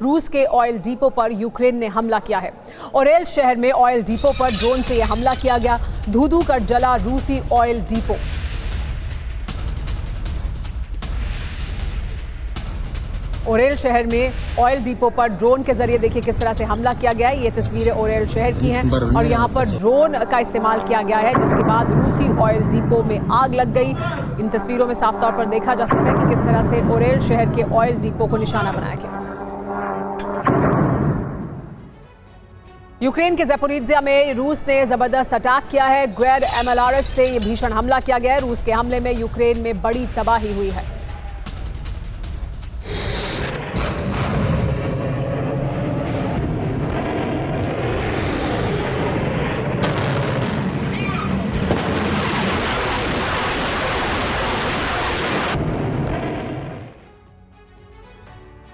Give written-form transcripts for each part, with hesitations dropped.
रूस के oil depot पर यूक्रेन ने हमला किया है। ओरेल शहर में ऑयल डिपो पर ड्रोन से यह हमला किया गया। धू-धू कर जला रूसी ऑयल डिपो। ओरेल शहर में ऑयल डिपो पर ड्रोन के जरिए देखिए किस तरह से हमला किया गया है। ये तस्वीरें ओरेल शहर की हैं और यहाँ पर ड्रोन का इस्तेमाल किया गया है, जिसके बाद रूसी ऑयल डिपो में आग लग गई। इन तस्वीरों में साफ तौर पर देखा जा सकता है कि किस तरह से ओरेल शहर के ऑयल डिपो को निशाना बनाया गया। यूक्रेन के ज़ैपोरिज़िया में रूस ने जबरदस्त अटैक किया है। ग्वेड एमएलआरएस से ये भीषण हमला किया गया है। रूस के हमले में यूक्रेन में बड़ी तबाही हुई है।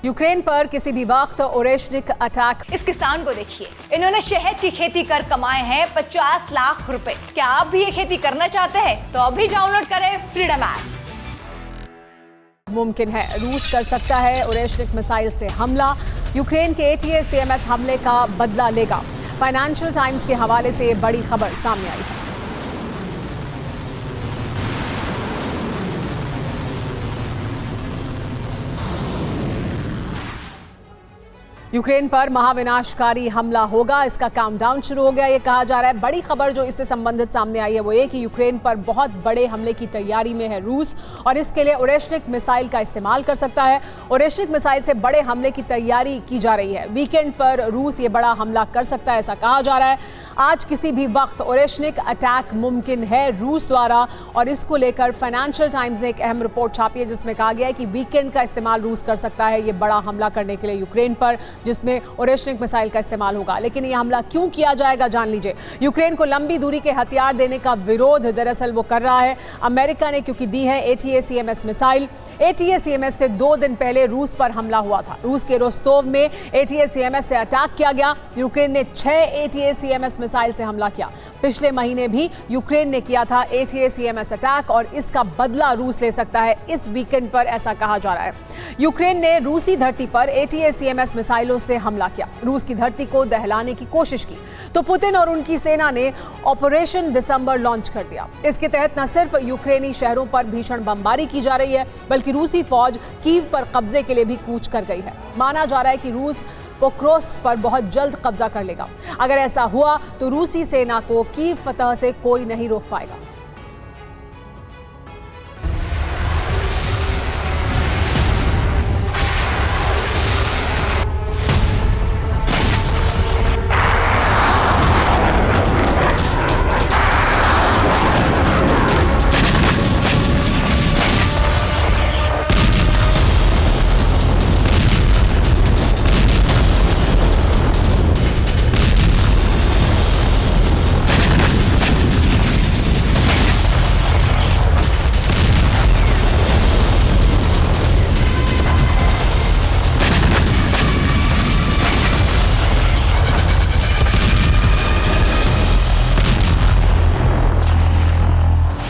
यूक्रेन पर किसी भी वक्त ओरेशनिक अटैक। इस किसान को देखिए, इन्होंने शहद की खेती कर कमाए हैं 50 लाख रुपए। क्या आप भी ये खेती करना चाहते हैं? तो अभी डाउनलोड करें फ्रीडम ऐप। मुमकिन है रूस कर सकता है ओरेशनिक मिसाइल से हमला। यूक्रेन के ATACMS हमले का बदला लेगा। फाइनेंशियल टाइम्स के हवाले से बड़ी खबर सामने आई है। यूक्रेन पर महाविनाशकारी हमला होगा, इसका काउंटडाउन शुरू हो गया। ये कहा जा रहा है, बड़ी खबर जो इससे संबंधित सामने आई है वो ये कि यूक्रेन पर बहुत बड़े हमले की तैयारी में है रूस और इसके लिए ओरेशनिक मिसाइल का इस्तेमाल कर सकता है। ओरेशनिक मिसाइल से बड़े हमले की तैयारी की जा रही है। वीकेंड पर रूस ये बड़ा हमला कर सकता है, ऐसा कहा जा रहा है। आज किसी भी वक्त ओरेशनिक अटैक मुमकिन है रूस द्वारा और इसको लेकर फाइनेंशियल टाइम्स ने एक अहम रिपोर्ट छापी है, जिसमें कहा गया है कि वीकेंड का इस्तेमाल रूस कर सकता है ये बड़ा हमला करने के लिए यूक्रेन पर, जिसमें ओरेशनिक मिसाइल का इस्तेमाल होगा। लेकिन ये हमला क्यों किया जाएगा, जान लीजिए। यूक्रेन को लंबी दूरी के हथियार देने का विरोध दरअसल वो कर रहा है अमेरिका ने, क्योंकि दी है ATACMS मिसाइल। ATACMS से 2 दिन पहले रूस पर हमला हुआ था। रूस के रोस्तोव में ATACMS से अटैक किया गया। यूक्रेन ने 6 ATACMS मिसाइल से हमला किया। पिछले महीने भी यूक्रेन ने किया था ATACMS अटैक और इसका बदला रूस ले सकता है इस वीकेंड पर, ऐसा कहा जा रहा है। यूक्रेन ने रूसी धरती पर ATACMS मिसाइलों से हमला किया, रूस की धरती को दहलाने की कोशिश की, तो पुतिन और उनकी सेना ने ऑपरेशन दिसंबर लॉन्च कर दिया। इसके तहत न सिर्फ यूक्रेनी शहरों पर भीषण बमबारी की जा रही है, बल्कि रूसी फौज कीव पर कब्जे के लिए भी कूच कर गई है। माना जा रहा है कि रूस पोक्रोस्क पर बहुत जल्द कब्जा कर लेगा। अगर ऐसा हुआ तो रूसी सेना को कीव फतह से कोई नहीं रोक पाएगा।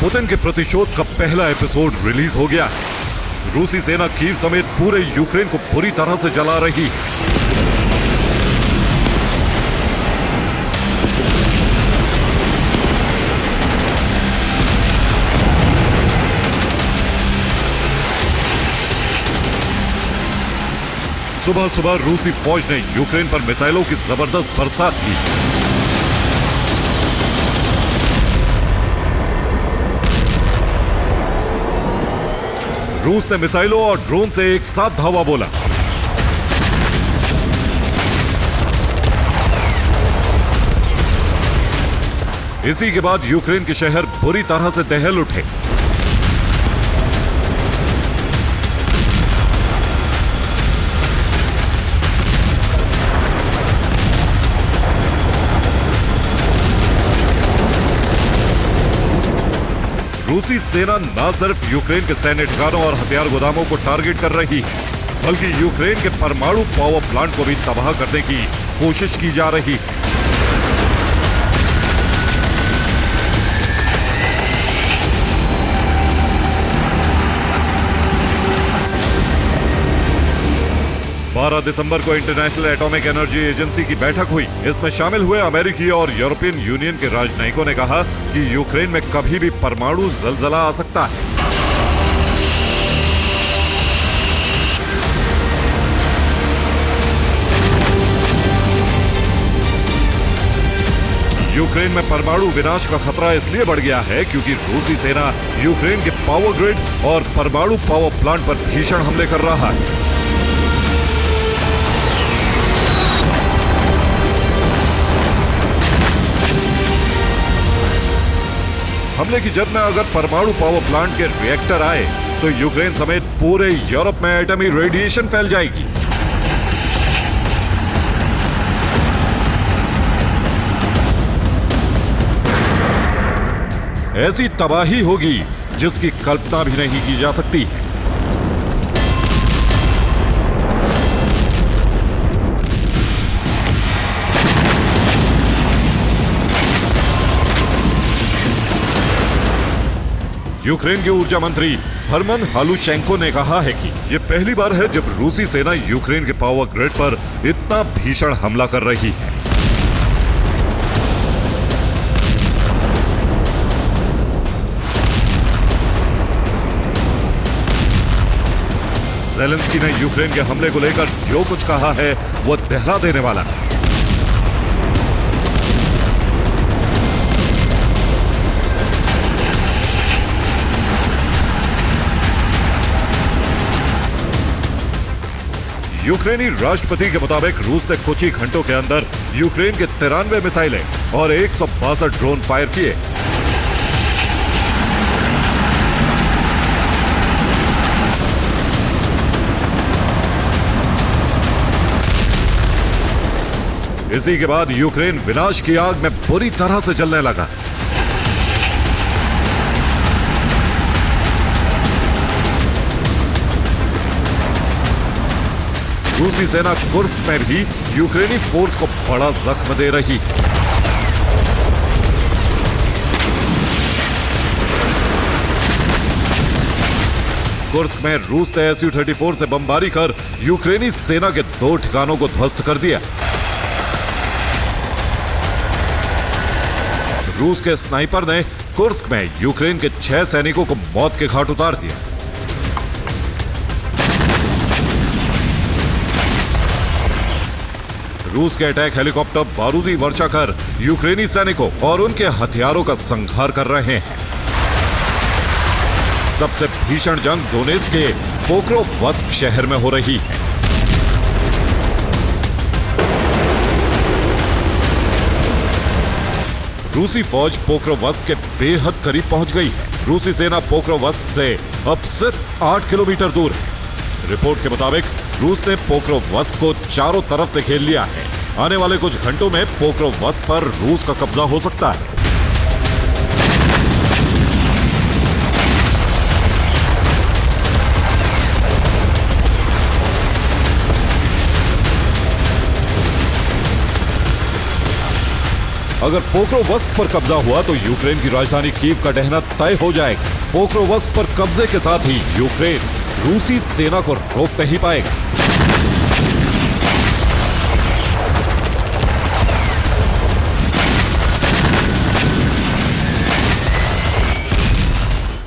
पुतिन के प्रतिशोध का पहला एपिसोड रिलीज हो गया। रूसी सेना कीव समेत पूरे यूक्रेन को बुरी तरह से जला रही। सुबह सुबह रूसी फौज ने यूक्रेन पर मिसाइलों की जबरदस्त बरसात की। रूस ने मिसाइलों और ड्रोन से एक साथ धावा बोला। इसी के बाद यूक्रेन के शहर बुरी तरह से दहल उठे। रूसी सेना न सिर्फ यूक्रेन के सैन्य ठिकानों और हथियार गोदामों को टारगेट कर रही है, बल्कि यूक्रेन के परमाणु पावर प्लांट को भी तबाह करने की कोशिश की जा रही है। 12 दिसंबर को इंटरनेशनल एटॉमिक एनर्जी एजेंसी की बैठक हुई। इसमें शामिल हुए अमेरिकी और यूरोपियन यूनियन के राजनयिकों ने कहा कि यूक्रेन में कभी भी परमाणु जलजला आ सकता है। यूक्रेन में परमाणु विनाश का खतरा इसलिए बढ़ गया है क्योंकि रूसी सेना यूक्रेन के पावर ग्रिड और परमाणु पावर प्लांट पर भीषण हमले कर रहा है। हमले की जद में अगर परमाणु पावर प्लांट के रिएक्टर आए तो यूक्रेन समेत पूरे यूरोप में एटमी रेडिएशन फैल जाएगी। ऐसी तबाही होगी जिसकी कल्पना भी नहीं की जा सकती है। यूक्रेन के ऊर्जा मंत्री हरमन हालुशेंको ने कहा है कि यह पहली बार है जब रूसी सेना यूक्रेन के पावर ग्रिड पर इतना भीषण हमला कर रही है। ज़ेलेंस्की ने यूक्रेन के हमले को लेकर जो कुछ कहा है वो दहला देने वाला है। यूक्रेनी राष्ट्रपति के मुताबिक रूस ने कुछ ही घंटों के अंदर यूक्रेन के 93 मिसाइलें और 162 ड्रोन फायर किए। इसी के बाद यूक्रेन विनाश की आग में बुरी तरह से जलने लगा। रूसी सेना कुर्स्क में भी यूक्रेनी फोर्स को बड़ा जख्म दे रही है। कुर्स्क में रूस ने Su-34 से बमबारी कर यूक्रेनी सेना के 2 ठिकानों को ध्वस्त कर दिया। रूस के स्नाइपर ने कुर्स्क में यूक्रेन के 6 सैनिकों को मौत के घाट उतार दिया। रूस के अटैक हेलीकॉप्टर बारूदी वर्षा कर यूक्रेनी सैनिकों और उनके हथियारों का संहार कर रहे हैं। सबसे भीषण जंग डोनेत्स्क के पोक्रोवस्क शहर में हो रही है। रूसी फौज पोक्रोवस्क के बेहद करीब पहुंच गई है। रूसी सेना पोक्रोवस्क से अब सिर्फ 8 किलोमीटर दूर है। रिपोर्ट के मुताबिक रूस ने पोक्रोवस्क को चारों तरफ से घेर लिया है। आने वाले कुछ घंटों में पोक्रोवस्क पर रूस का कब्जा हो सकता है। अगर पोक्रोवस्क पर कब्जा हुआ तो यूक्रेन की राजधानी कीव का ढहना तय हो जाएगा। पोक्रोवस्क पर कब्जे के साथ ही यूक्रेन रूसी सेना को रोक नहीं पाएगा।